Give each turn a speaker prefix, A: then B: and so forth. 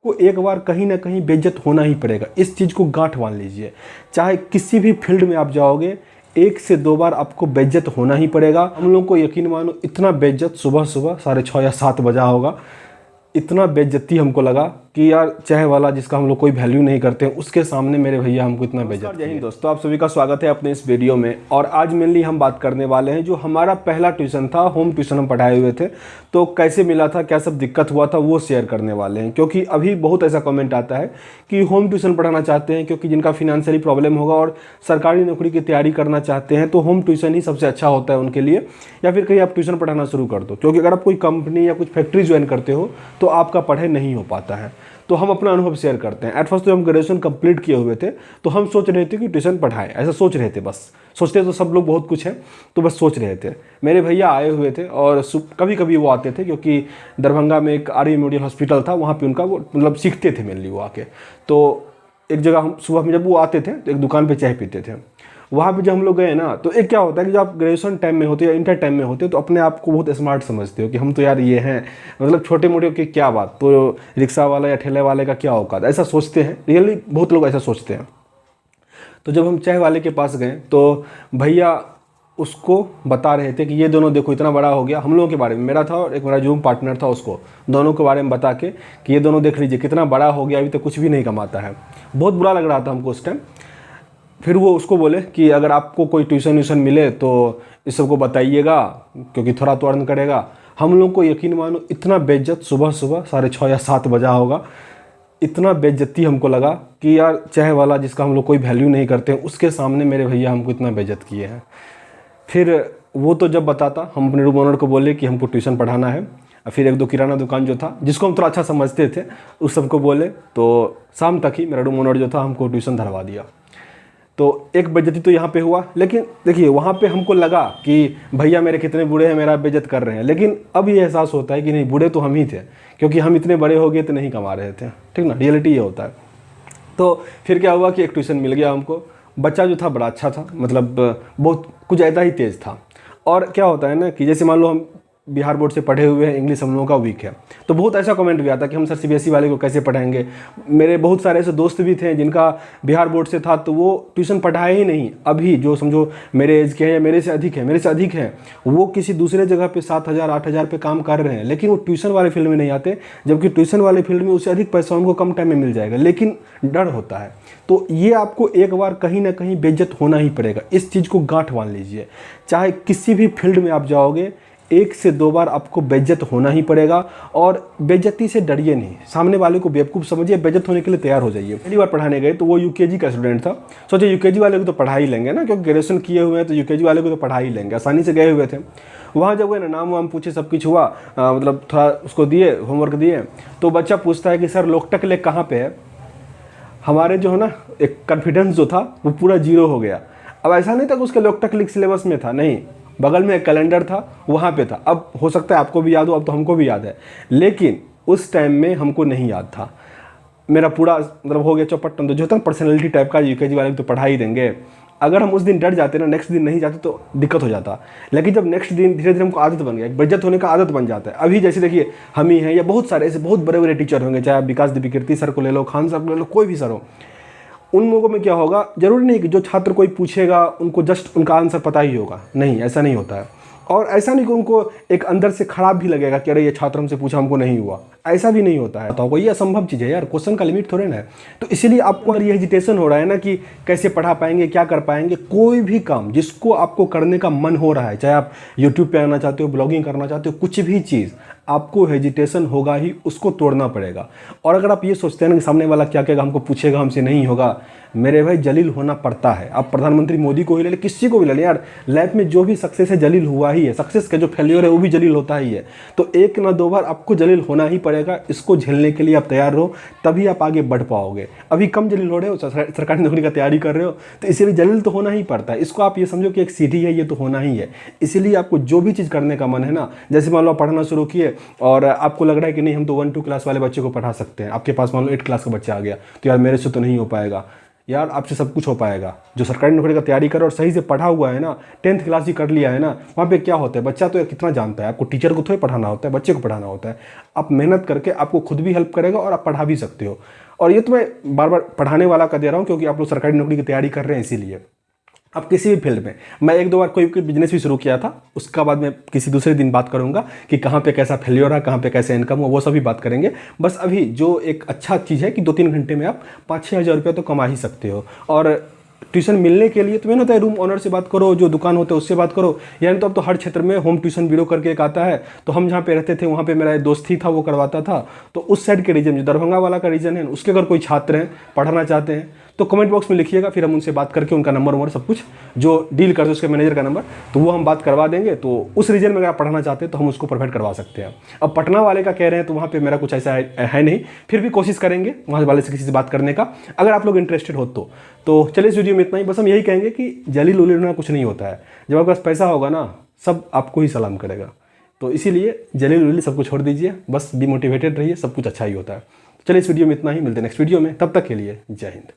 A: को एक बार कहीं ना कहीं बेइज्जत होना ही पड़ेगा। इस चीज़ को गांठ बांध लीजिए। चाहे किसी भी फील्ड में आप जाओगे, एक से दो बार आपको बेइज्जत होना ही पड़ेगा। हम लोग को यकीन मानो इतना बेइज्जत सुबह सुबह 6:30 या 7 बजा होगा, इतना बेइज्जती हमको लगा कि यार चाय वाला जिसका हम लोग कोई वैल्यू नहीं करते हैं उसके सामने मेरे भैया हमको इतना बेइज्जत। जय हिंद दोस्तों, आप सभी का स्वागत है अपने इस वीडियो में। और आज मेनली हम बात करने वाले हैं जो हमारा पहला ट्यूशन था, होम ट्यूशन हम पढ़ाए हुए थे, तो कैसे मिला था, क्या सब दिक्कत हुआ था, वो शेयर करने वाले हैं। क्योंकि अभी बहुत ऐसा कमेंट आता है कि होम ट्यूशन पढ़ाना चाहते हैं क्योंकि जिनका फिनेंशियली प्रॉब्लम होगा और सरकारी नौकरी की तैयारी करना चाहते हैं तो होम ट्यूशन ही सबसे अच्छा होता है उनके लिए, या फिर कहीं आप ट्यूशन पढ़ाना शुरू कर दो। क्योंकि अगर आप कोई कंपनी या कुछ फैक्ट्री ज्वाइन करते हो तो आपका पढ़ाई नहीं हो पाता है। तो हम अपना अनुभव शेयर करते हैं। एट फर्स्ट तो हम ग्रेजुएशन कंप्लीट किए हुए थे तो हम सोच रहे थे कि ट्यूशन पढ़ाएं, ऐसा सोच रहे थे। बस सोचते तो सब लोग बहुत कुछ है, तो बस सोच रहे थे। मेरे भैया आए हुए थे और कभी कभी वो आते थे क्योंकि दरभंगा में एक आर्मी मेमोरियल हॉस्पिटल था, वहाँ पे उनका वो मतलब सीखते थे मेनली वो आके। तो एक जगह हम सुबह में जब वो आते थे तो एक दुकान पर चाय पीते थे। वहाँ पे जब हम लोग गए ना तो एक क्या होता है कि जब आप ग्रेजुएशन टाइम में होते हो या इंटर टाइम में होते हो तो अपने आप को बहुत स्मार्ट समझते हो कि हम तो यार ये हैं, मतलब छोटे मोटे की क्या बात, तो रिक्शा वाला या ठेले वाले का क्या औकात, ऐसा सोचते हैं। रियली बहुत लोग ऐसा सोचते हैं। तो जब हम चाय वाले के पास गए तो भैया उसको बता रहे थे कि ये दोनों देखो इतना बड़ा हो गया, हम लोगों के बारे में, मेरा था और एक मेरा जूम पार्टनर था, उसको दोनों के बारे में बता के कि ये दोनों देख लीजिए कितना बड़ा हो गया, अभी तक कुछ भी नहीं कमाता है। बहुत बुरा लग रहा था हमको उस टाइम। फिर वो उसको बोले कि अगर आपको कोई ट्यूशन व्यूशन मिले तो इस सबको बताइएगा क्योंकि थोड़ा तो अर्न करेगा। हम लोग को यकीन मानो इतना बेइज्जत सुबह सुबह 6:30 या 7 बजा होगा, इतना बेइज्जती हमको लगा कि यार चाय वाला जिसका हम लोग कोई वैल्यू नहीं करते हैं उसके सामने मेरे भैया हमको इतना बेइज्जत किए हैं। फिर वो तो जब बताता, हम अपने रूम ओनर को बोले कि हमको ट्यूशन पढ़ाना है। फिर एक दो किराना दुकान जो था जिसको हम थोड़ा अच्छा समझते थे उस सबको बोले, तो शाम तक ही मेरा रूम ओनर जो था हमको ट्यूशन धरवा दिया। तो एक बेइज्जती तो यहाँ पे हुआ, लेकिन देखिए वहाँ पे हमको लगा कि भैया मेरे कितने बूढ़े हैं, मेरा बेइज्जत कर रहे हैं। लेकिन अब ये एहसास होता है कि नहीं, बूढ़े तो हम ही थे क्योंकि हम इतने बड़े हो गए तो नहीं कमा रहे थे। ठीक ना, रियलिटी ये होता है। तो फिर क्या हुआ कि एक ट्यूशन मिल गया हमको। बच्चा जो था बड़ा अच्छा था, मतलब बहुत कुछ ऐसा ही तेज़ था। और क्या होता है ना कि जैसे मान लो हम बिहार बोर्ड से पढ़े हुए हैं, इंग्लिश हम लोगों का वीक है, तो बहुत ऐसा कमेंट भी आता कि हम सर सीबीएसई वाले को कैसे पढ़ाएंगे। मेरे बहुत सारे ऐसे दोस्त भी थे जिनका बिहार बोर्ड से था तो वो ट्यूशन पढ़ाए ही नहीं। अभी जो समझो मेरे एज के हैं या मेरे से अधिक हैं, वो किसी दूसरे जगह पे 7,000 8,000 पे काम कर रहे हैं, लेकिन वो ट्यूशन वाले फील्ड में नहीं आते, जबकि ट्यूशन वाले फील्ड में उससे अधिक पैसा उनको कम टाइम में मिल जाएगा, लेकिन डर होता है। तो ये आपको एक बार कहीं ना कहीं बेइज्जत होना ही पड़ेगा। इस चीज़ को गांठ बांध लीजिए। चाहे किसी भी फील्ड में आप जाओगे, एक से दो बार आपको बेइज्जत होना ही पड़ेगा। और बेइज्जती से डरिए नहीं, सामने वाले को बेवकूफ़ समझिए, बेइज्जत होने के लिए तैयार हो जाइए। पहली बार पढ़ाने गए तो वो यूकेजी का स्टूडेंट था। सोचे यूकेजी वाले को तो पढ़ा ही लेंगे ना, क्योंकि ग्रेजुएशन किए हुए हैं तो यूकेजी वाले को तो पढ़ा ही लेंगे, आसानी से गए हुए थे। वहाँ जब गए ना, नाम वाम पूछे, सब कुछ हुआ, मतलब थोड़ा उसको दिए, होमवर्क दिए, तो बच्चा पूछता है कि सर लोकटक लेक कहाँ पर है। हमारे जो है ना एक कॉन्फिडेंस जो था वो पूरा जीरो हो गया। अब ऐसा नहीं था कि उसके लोकटक लेक सिलेबस में था, नहीं, बगल में एक कैलेंडर था, वहाँ पे था। अब हो सकता है आपको भी याद हो, अब तो हमको भी याद है, लेकिन उस टाइम में हमको नहीं याद था। मेरा पूरा मतलब हो गया चौपट। तो जो था पर्सनैलिटी टाइप का, यूकेजी वाले तो पढ़ा ही देंगे। अगर हम उस दिन डर जाते ना, नेक्स्ट दिन नहीं जाते तो दिक्कत हो जाता। लेकिन जब नेक्स्ट दिन धीरे धीरे हमको आदत बन गया, बेइज्जत होने का आदत बन जाता है। अभी जैसे देखिए हम ही हैं या बहुत सारे ऐसे बहुत बड़े बड़े टीचर होंगे, चाहे विकास देवी कीर्ति सर को ले लो, खान सर को ले लो, कोई भी सर हो, उन लोगों में क्या होगा, जरूरी नहीं कि जो छात्र कोई पूछेगा उनको जस्ट उनका आंसर पता ही होगा, नहीं, ऐसा नहीं होता है। और ऐसा नहीं कि उनको एक अंदर से खराब भी लगेगा कि अरे ये छात्र हमसे पूछा हमको नहीं हुआ, ऐसा भी नहीं होता है। तो ये असंभव चीज़ है यार, क्वेश्चन का लिमिट थोड़े ना है। तो इसीलिए आपको अगर ये हेजिटेशन हो रहा है ना कि कैसे पढ़ा पाएंगे, क्या कर पाएंगे, कोई भी काम जिसको आपको करने का मन हो रहा है, चाहे आप यूट्यूब पे आना चाहते हो, ब्लॉगिंग करना चाहते हो, कुछ भी चीज़, आपको हेजिटेशन होगा ही, उसको तोड़ना पड़ेगा। और अगर आप ये सोचते हैं ना कि सामने वाला क्या कहेगा, हमको पूछेगा, हमसे नहीं होगा, मेरे भाई जलील होना पड़ता है। आप प्रधानमंत्री मोदी को ही ले लें, किसी को भी ले लें यार, लाइफ में जो भी सक्सेस है जलील हुआ ही है, सक्सेस का जो फेल्योर है वो भी जलील होता ही है। तो एक ना दो बार आपको जलील होना ही पड़ेगा। इसको झेलने के लिए आप तैयार रहो, तभी आप आगे बढ़ पाओगे। अभी कम जलील हो रहे हो, सरकारी नौकरी का तैयारी कर रहे हो, तो इसीलिए जलील तो होना ही पड़ता है। इसको आप ये समझो कि एक सीढ़ी है, ये तो होना ही है। इसीलिए आपको जो भी चीज़ करने का मन है ना, जैसे मान लो पढ़ना शुरू किए और आपको लग रहा है कि नहीं हम तो 1-2 क्लास वाले बच्चे को पढ़ा सकते हैं, आपके पास मान लो 8 क्लास का बच्चा आ गया, तो यार मेरे से तो नहीं हो पाएगा। यार आपसे सब कुछ हो पाएगा। जो सरकारी नौकरी का तैयारी करे और सही से पढ़ा हुआ है ना, 10th क्लास ही कर लिया है ना, वहाँ पे क्या होता है, बच्चा तो कितना जानता है, आपको टीचर को थोड़ी पढ़ाना होता है, बच्चे को पढ़ाना होता है। आप मेहनत करके आपको खुद भी हेल्प करेगा और आप पढ़ा भी सकते हो। और ये तो मैं बार बार पढ़ाने वाला का दे रहा हूँ क्योंकि आप लोग सरकारी नौकरी की तैयारी कर रहे हैं इसीलिए। अब किसी भी फील्ड में, मैं एक दो बार कोई बिजनेस भी शुरू किया था, उसका बाद मैं किसी दूसरे दिन बात करूंगा कि कहाँ पे कैसा फेलियर रहा, कहाँ पे कैसे इनकम हुआ, वो सभी बात करेंगे। बस अभी जो एक अच्छा चीज़ है कि 2-3 घंटे में आप 5-6 हज़ार रुपये तो कमा ही सकते हो। और ट्यूशन मिलने के लिए तो मैंने होता है रूम ऑनर से बात करो, जो दुकान होते हैं उससे बात करो, यानी तो अब तो हर क्षेत्र में होम ट्यूशन ब्यूरो करके एक आता है। तो हम जहाँ पे रहते थे वहाँ पे मेरा एक दोस्त ही था, वो करवाता था। तो उस साइड के रीजन, जो दरभंगा वाला का रीजन है, उसके अगर कोई छात्र हैं पढ़ना चाहते हैं तो कमेंट बॉक्स में लिखिएगा, फिर हम उनसे बात करके उनका नंबर सब कुछ जो डील करते हैं उसके मैनेजर का नंबर, तो वो हम बात करवा देंगे। तो उस रीजन में अगर आप पढ़ना चाहते हैं तो हम उसको प्रोवाइड करवा सकते हैं। अब पटना वाले का कह रहे हैं तो वहाँ पे मेरा कुछ ऐसा है नहीं, फिर भी कोशिश करेंगे वहाँ वाले से किसी से बात करने का, अगर आप लोग इंटरेस्टेड हो तो चलिए इस वीडियो में इतना ही। बस हम यही कहेंगे कि जलील उलील होना कुछ नहीं होता है। जब आपके पास पैसा होगा ना, सब आपको ही सलाम करेगा। तो इसीलिए जलील उलील सबको छोड़ दीजिए, बस डिमोटिवेटेड रहिए, सब कुछ अच्छा ही होता है। चलिए इस वीडियो में इतना ही, मिलते हैं नेक्स्ट वीडियो में, तब तक के लिए जय हिंद।